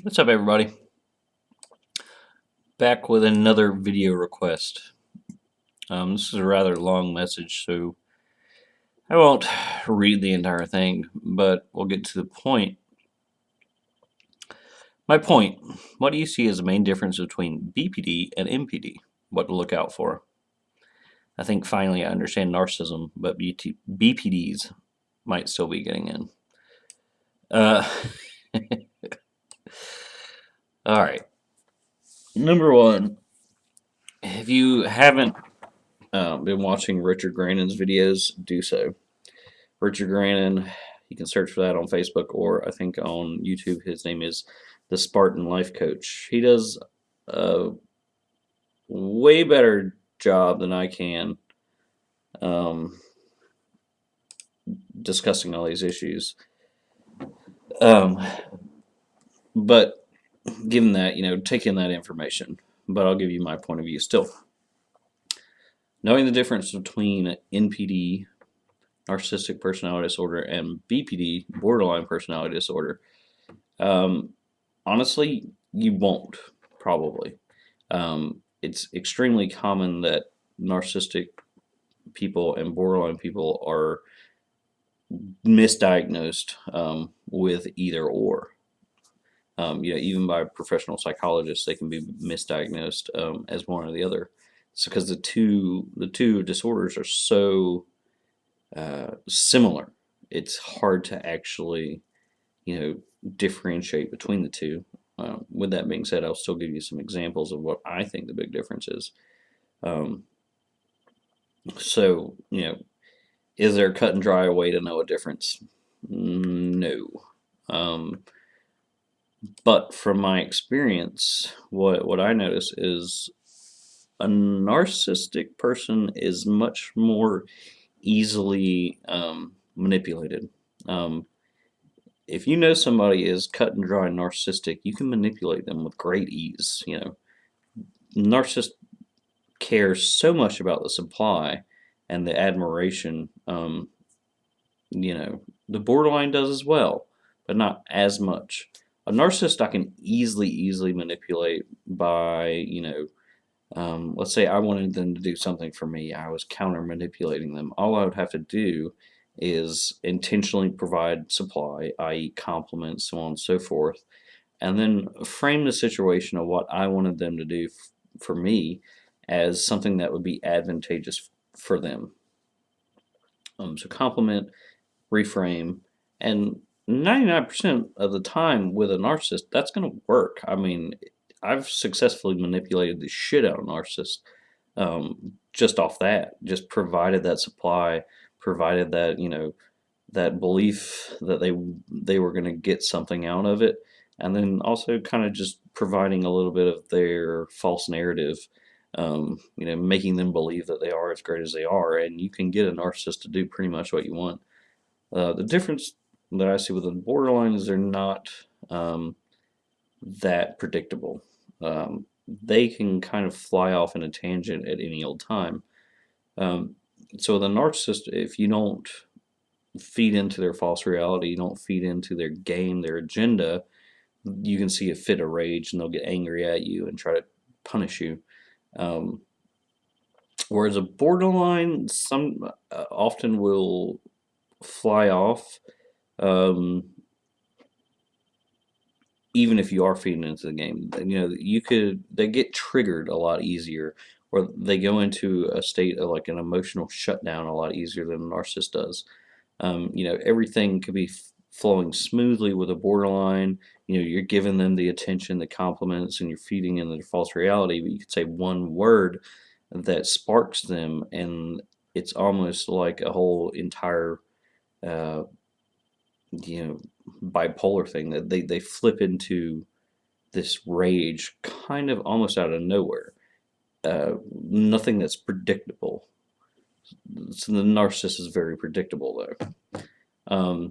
What's up, everybody? Back with another video request. This is a rather long message, so I won't read the entire thing, but we'll get to the point. My point, what do you see as the main difference between BPD and NPD? What to look out for? I think finally I understand narcissism, but BPDs might still be getting in. Uh, Alright. Number one, if you haven't been watching Richard Grannon's videos, do so. Richard Grannon, you can search for that on Facebook or I think on YouTube. His name is the Spartan Life Coach. He does a way better job than I can um, discussing all these issues. Um, but given that, take in that information. But I'll give you my point of view still. Knowing the difference between NPD, narcissistic personality disorder, and BPD, borderline personality disorder, honestly, you won't, probably. It's extremely common that narcissistic people and borderline people are misdiagnosed with either or. Even by professional psychologists, they can be misdiagnosed as one or the other. It's because the two disorders are so similar. It's hard to actually, differentiate between the two. With that being said, I'll still give you some examples of what I think the big difference is. Um, so, is there a cut and dry way to know a difference? No. Um, but from my experience, what I notice is a narcissistic person is much more easily manipulated. If you know somebody is cut and dry narcissistic, you can manipulate them with great ease. Narcissists care so much about the supply and the admiration. The borderline does as well, but not as much. A narcissist I can easily manipulate by, let's say I wanted them to do something for me. I was counter manipulating them. All I would have to do is intentionally provide supply, i.e., compliments, so on and so forth, and then frame the situation of what I wanted them to do for me as something that would be advantageous for them. So compliment, reframe, and 99% of the time with a narcissist, that's going to work. I mean, I've successfully manipulated the shit out of narcissists just off that, just provided that supply, provided that, that belief that they were going to get something out of it, and then also kind of just providing a little bit of their false narrative, making them believe that they are as great as they are, and you can get a narcissist to do pretty much what you want. The difference that I see with the borderline is they're not that predictable. They can kind of fly off in a tangent at any old time. So the narcissist, if you don't feed into their false reality, you don't feed into their game, their agenda, you can see a fit of rage and they'll get angry at you and try to punish you. Whereas a borderline, some often will fly off, even if you are feeding into the game. They get triggered a lot easier, or they go into a state of like an emotional shutdown a lot easier than a narcissist does. Everything could be flowing smoothly with a borderline. You're giving them the attention, the compliments, and you're feeding in their false reality. But you could say one word that sparks them, and it's almost like a whole entire, uh, bipolar thing that they flip into this rage, kind of almost out of nowhere. Nothing that's predictable. So the narcissist is very predictable, though.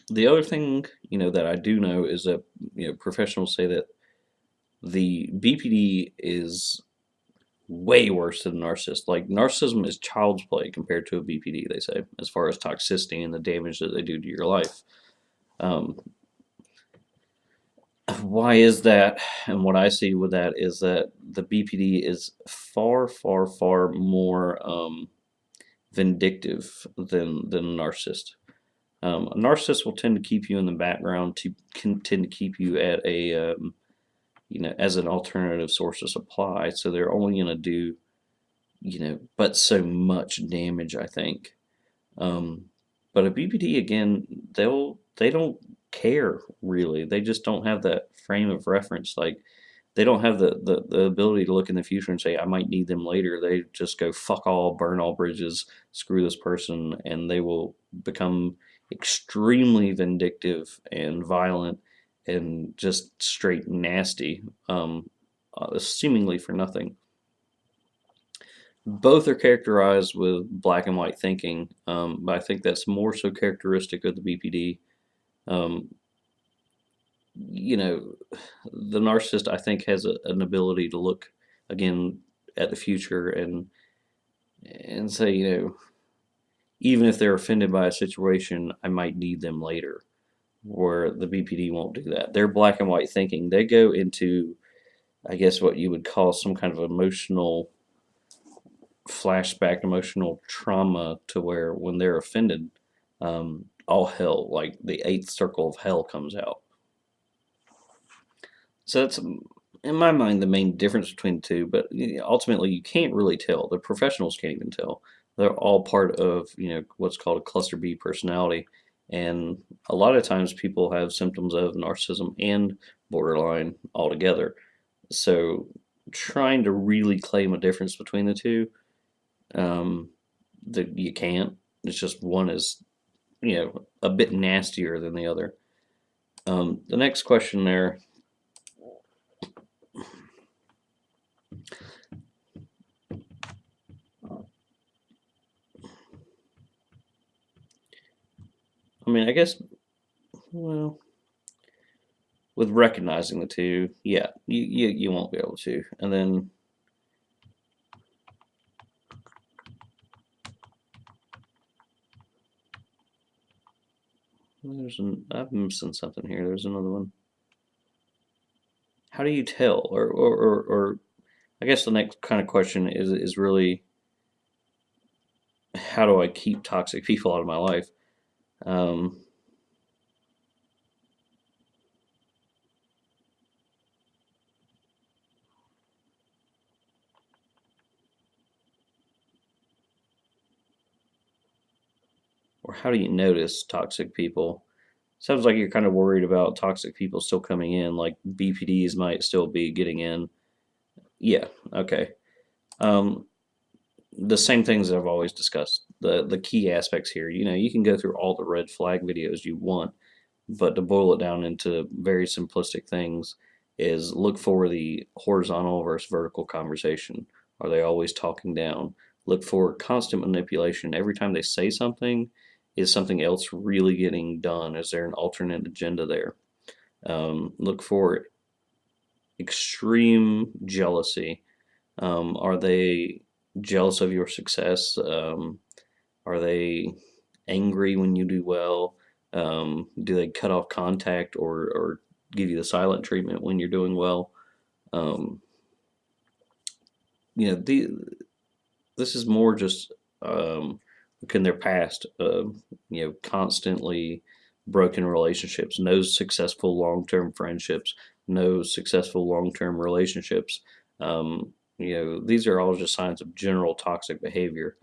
The other thing, that I do know is that, professionals say that the BPD is way worse than narcissist. Like, narcissism is child's play compared to a BPD, they say, as far as toxicity and the damage that they do to your life. Um, Why is that? And what I see with that is that the BPD is far, far, far more vindictive than a narcissist. A narcissist will tend to keep you in the background to tend to keep you at a as an alternative source of supply. So they're only going to do but so much damage, I think. Um, but a BPD again, they don't care really. They just don't have that frame of reference. Like they don't have the ability to look in the future and say, I might need them later. They just go, fuck all, burn all bridges, screw this person, and they will become extremely vindictive and violent and just straight nasty, seemingly for nothing. Both are characterized with black and white thinking, but I think that's more so characteristic of the BPD. Um, you know, the narcissist I think has an ability to look again at the future and say, even if they're offended by a situation, I might need them later. Where the BPD won't do that. They're black and white thinking. They go into, I guess, what you would call some kind of emotional flashback, emotional trauma to where when they're offended, all hell, like the eighth circle of hell, comes out. So that's, in my mind, the main difference between the two. But ultimately, you can't really tell. The professionals can't even tell. They're all part of what's called a cluster B personality, and a lot of times people have symptoms of narcissism and borderline altogether. So trying to really claim a difference between the two, um, that you can't. It's just one is a bit nastier than the other. The next question there. I mean, I guess, well, with recognizing the two, yeah, you won't be able to. And then I'm missing something here. There's another one. How do you tell? Or I guess the next kind of question is really, how do I keep toxic people out of my life? Um, or how do you notice toxic people? Sounds like you're kind of worried about toxic people still coming in, like BPDs might still be getting in. Yeah, okay. Um, the same things that I've always discussed. The key aspects here, you can go through all the red flag videos you want, but to boil it down into very simplistic things is look for the horizontal versus vertical conversation. Are they always talking down? Look for constant manipulation. Every time they say something, is something else really getting done? Is there an alternate agenda there? Look for extreme jealousy. Are they jealous of your success? Are they angry when you do well? Do they cut off contact or give you the silent treatment when you're doing well? Um, you know, the, this is more just look in their past. Constantly broken relationships, no successful long-term friendships, no successful long-term relationships. These are all just signs of general toxic behavior.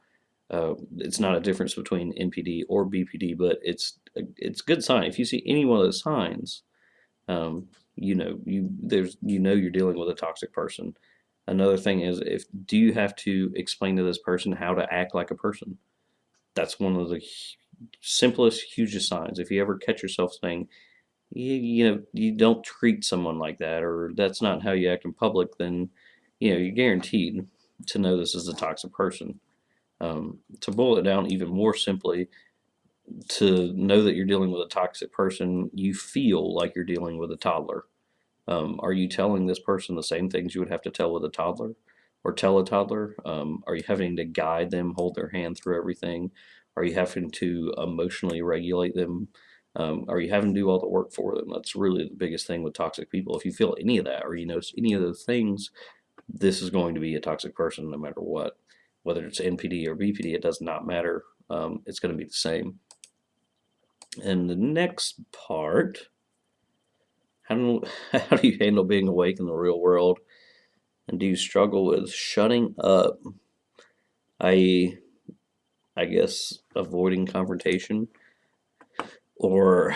It's not a difference between NPD or BPD, but it's a good sign. If you see any one of those signs, you're dealing with a toxic person. Another thing is, if do you have to explain to this person how to act like a person? That's one of the simplest, hugest signs. If you ever catch yourself saying, you don't treat someone like that, or that's not how you act in public, then you're guaranteed to know this is a toxic person. To boil it down even more simply, to know that you're dealing with a toxic person, you feel like you're dealing with a toddler. Are you telling this person the same things you would have to tell with a toddler or tell a toddler? Are you having to guide them, hold their hand through everything? Are you having to emotionally regulate them? Are you having to do all the work for them? That's really the biggest thing with toxic people. If you feel any of that, or you notice any of those things, this is going to be a toxic person no matter what. Whether it's NPD or BPD, it does not matter. It's going to be the same. And the next part, how do, how do you handle being awake in the real world? And do you struggle with shutting up? I guess avoiding confrontation, or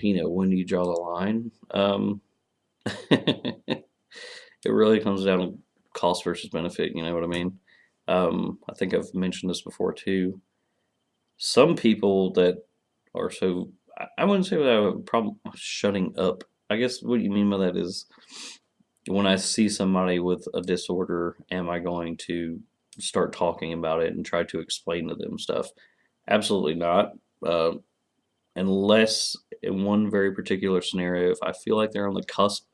when you draw the line. It really comes down to cost versus benefit. You know what I mean? I think I've mentioned this before too. Some people that are so, I wouldn't say that I have a problem shutting up. I guess what you mean by that is when I see somebody with a disorder, am I going to start talking about it and try to explain to them stuff? Absolutely not. Uh, unless in one very particular scenario, if I feel like they're on the cusp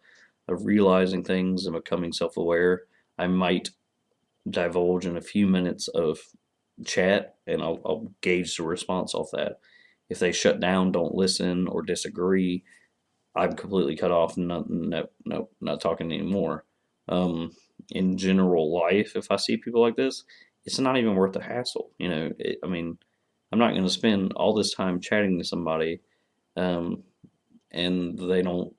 of realizing things and becoming self aware, I might divulge in a few minutes of chat, and I'll gauge the response off that. If they shut down, don't listen, or disagree, I'm completely cut off. No, not talking anymore. Um, in general life, if I see people like this, it's not even worth the hassle. I mean, I'm not going to spend all this time chatting to somebody, um, and they don't,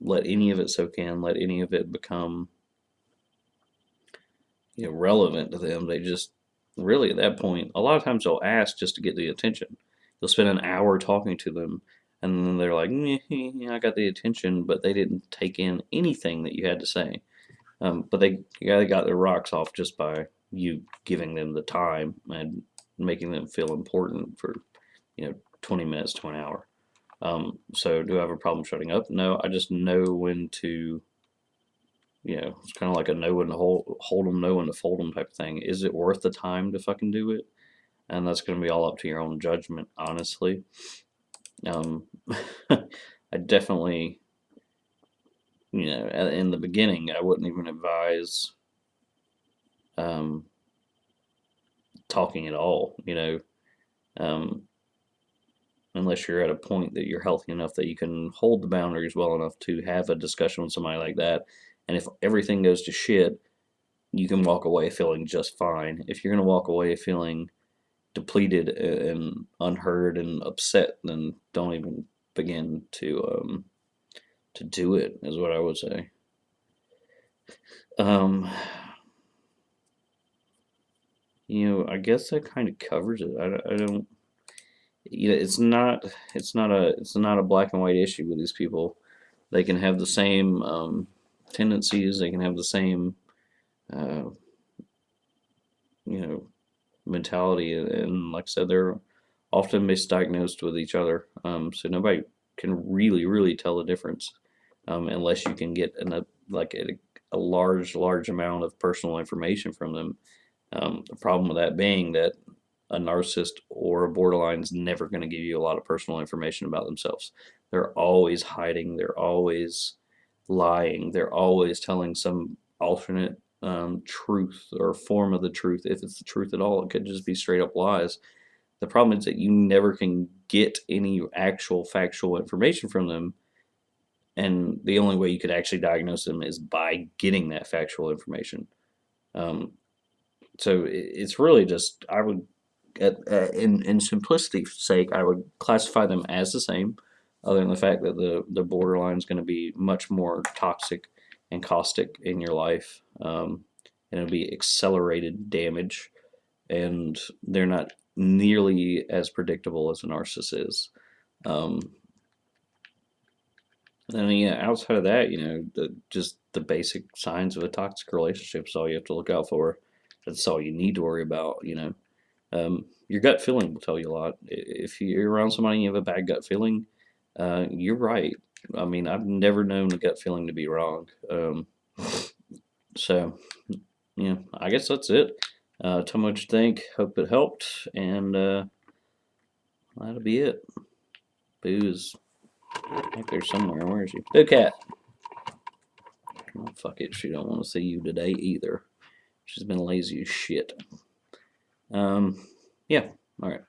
let any of it soak in, let any of it become, relevant to them. They just really at that point, a lot of times they'll ask just to get the attention. You'll spend an hour talking to them, and then they're like, I got the attention, but they didn't take in anything that you had to say. But they got their rocks off just by you giving them the time and making them feel important for 20 minutes to an hour. So do I have a problem shutting up? No, I just know when to, it's kind of like a know when to hold them, know when to fold them type of thing. Is it worth the time to fucking do it? And that's going to be all up to your own judgment, honestly. Um, I definitely, in the beginning, I wouldn't even advise um, talking at all, um, unless you're at a point that you're healthy enough that you can hold the boundaries well enough to have a discussion with somebody like that. And if everything goes to shit, you can walk away feeling just fine. If you're going to walk away feeling depleted and unheard and upset, then don't even begin to do it. Is what I would say. Um, I guess that kind of covers it. I don't. It's not a black and white issue with these people. They can have the same tendencies. They can have the same uh, you know mentality, and like I said, they're often misdiagnosed with each other. So nobody can really tell the difference unless you can get a large amount of personal information from them. The problem with that being that a narcissist or a borderline is never going to give you a lot of personal information about themselves. They're always hiding. They're always lying. They're always telling some alternate truth or form of the truth. If it's the truth at all, it could just be straight up lies. The problem is that you never can get any actual factual information from them, and the only way you could actually diagnose them is by getting that factual information. Um, so it's really just I would, in simplicity's sake, I would classify them as the same, other than the fact that the borderline is going to be much more toxic and caustic in your life, and it'll be accelerated damage, and they're not nearly as predictable as a narcissist is. Um, and yeah, outside of that, just the basic signs of a toxic relationship is all you have to look out for. That's all you need to worry about. Your gut feeling will tell you a lot. If you're around somebody and you have a bad gut feeling, you're right. I mean, I've never known a gut feeling to be wrong. So, yeah, I guess that's it. Tell me what you think. Hope it helped, and that'll be it. Booze. I think there's somewhere. Where is she? Boo cat. Oh, fuck it. She don't want to see you today either. She's been lazy as shit. Yeah. All right.